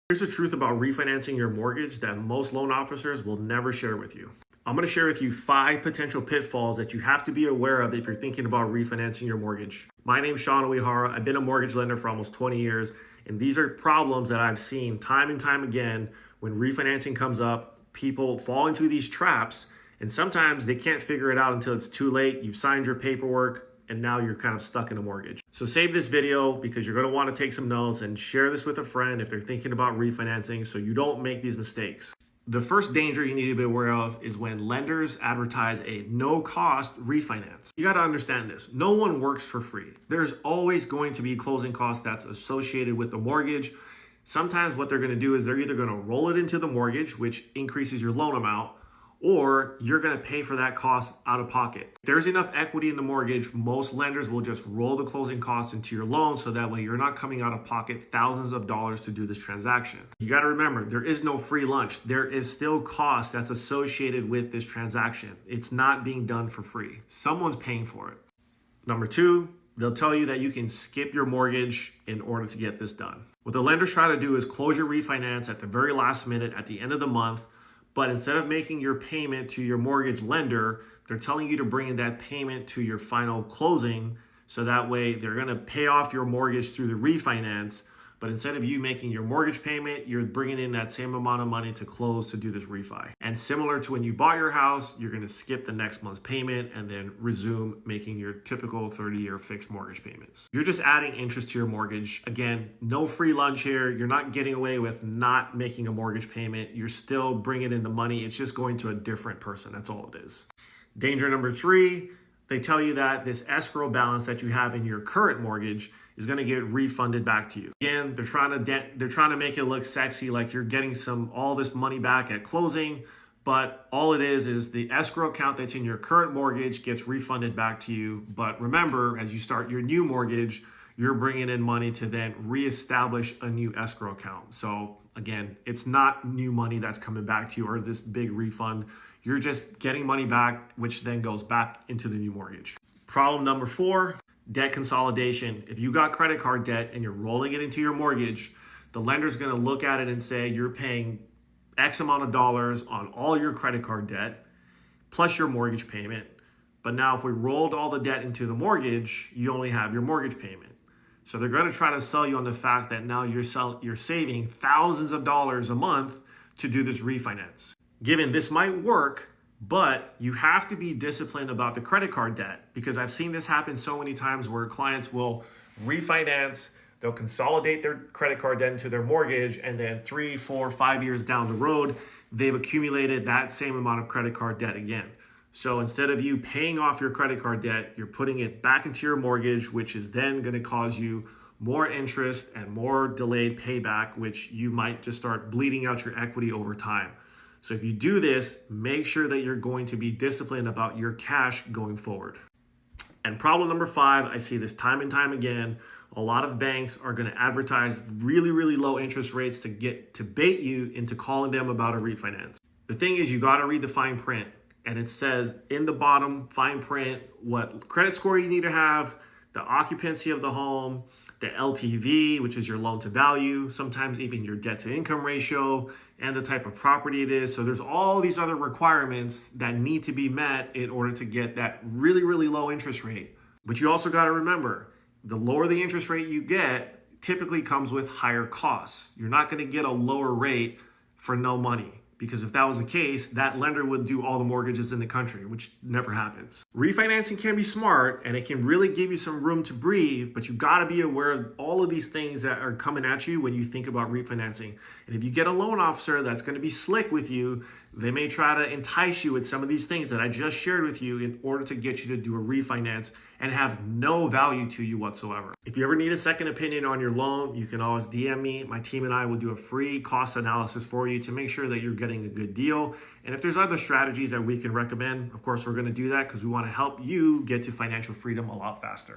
Here's the truth about refinancing your mortgage that most loan officers will never share with you. I'm going to share with you 5 potential pitfalls that you have to be aware of if you're thinking about refinancing your mortgage. My name is Sean Uehara. I've been a mortgage lender for almost 20 years, and these are problems that I've seen time and time again when refinancing comes up. People fall into these traps, and sometimes they can't figure it out until it's too late. You've signed your paperwork, and now you're kind of stuck in a mortgage. So save this video because you're going to want to take some notes and share this with a friend if they're thinking about refinancing so you don't make these mistakes. The first danger you need to be aware of is when lenders advertise a no-cost refinance. You got to understand this. No one works for free. There's always going to be closing costs that's associated with the mortgage. Sometimes what they're going to do is they're either going to roll it into the mortgage, which increases your loan amount, or you're going to pay for that cost out of pocket. If there's enough equity in the mortgage, most lenders will just roll the closing costs into your loan so that way you're not coming out of pocket thousands of dollars to do this transaction. You got to remember, there is no free lunch. There is still cost that's associated with this transaction. It's not being done for free. Someone's paying for it. Number 2, they'll tell you that you can skip your mortgage in order to get this done. What the lenders try to do is close your refinance at the very last minute at the end of the month. But instead of making your payment to your mortgage lender, they're telling you to bring in that payment to your final closing. So that way they're going to pay off your mortgage through the refinance. But instead of you making your mortgage payment, you're bringing in that same amount of money to close to do this refi. And similar to when you bought your house, you're going to skip the next month's payment and then resume making your typical 30-year fixed mortgage payments. You're just adding interest to your mortgage. Again, no free lunch here. You're not getting away with not making a mortgage payment. You're still bringing in the money. It's just going to a different person. That's all it is. Danger number 3, they tell you that this escrow balance that you have in your current mortgage is going to get refunded back to you. Again, they're trying to make it look sexy, like you're getting all this money back at closing, but all it is the escrow account that's in your current mortgage gets refunded back to you. But remember, as you start your new mortgage, you're bringing in money to then reestablish a new escrow account. So again, it's not new money that's coming back to you or this big refund. You're just getting money back, which then goes back into the new mortgage. Problem number 4, debt consolidation. If you got credit card debt and you're rolling it into your mortgage, the lender's going to look at it and say you're paying X amount of dollars on all your credit card debt plus your mortgage payment. But now if we rolled all the debt into the mortgage, you only have your mortgage payment. So they're going to try to sell you on the fact that now you're saving thousands of dollars a month to do this refinance. Given this might work, but you have to be disciplined about the credit card debt, because I've seen this happen so many times where clients will refinance, they'll consolidate their credit card debt into their mortgage, and then 3, 4, 5 years down the road, they've accumulated that same amount of credit card debt again. So instead of you paying off your credit card debt, you're putting it back into your mortgage, which is then going to cause you more interest and more delayed payback, which you might just start bleeding out your equity over time. So if you do this, make sure that you're going to be disciplined about your cash going forward. And problem number 5, I see this time and time again. A lot of banks are going to advertise really, really low interest rates to bait you into calling them about a refinance. The thing is, you got to read the fine print. And it says in the bottom fine print what credit score you need to have, the occupancy of the home, the LTV, which is your loan to value, sometimes even your debt to income ratio, and the type of property it is. So there's all these other requirements that need to be met in order to get that really, really low interest rate. But you also got to remember, the lower the interest rate you get typically comes with higher costs. You're not going to get a lower rate for no money. Because if that was the case, that lender would do all the mortgages in the country, which never happens. Refinancing can be smart and it can really give you some room to breathe, but you gotta be aware of all of these things that are coming at you when you think about refinancing. And if you get a loan officer that's gonna be slick with you, they may try to entice you with some of these things that I just shared with you in order to get you to do a refinance and have no value to you whatsoever. If you ever need a second opinion on your loan, you can always DM me. My team and I will do a free cost analysis for you to make sure that you're getting a good deal. And if there's other strategies that we can recommend, of course, we're going to do that because we want to help you get to financial freedom a lot faster.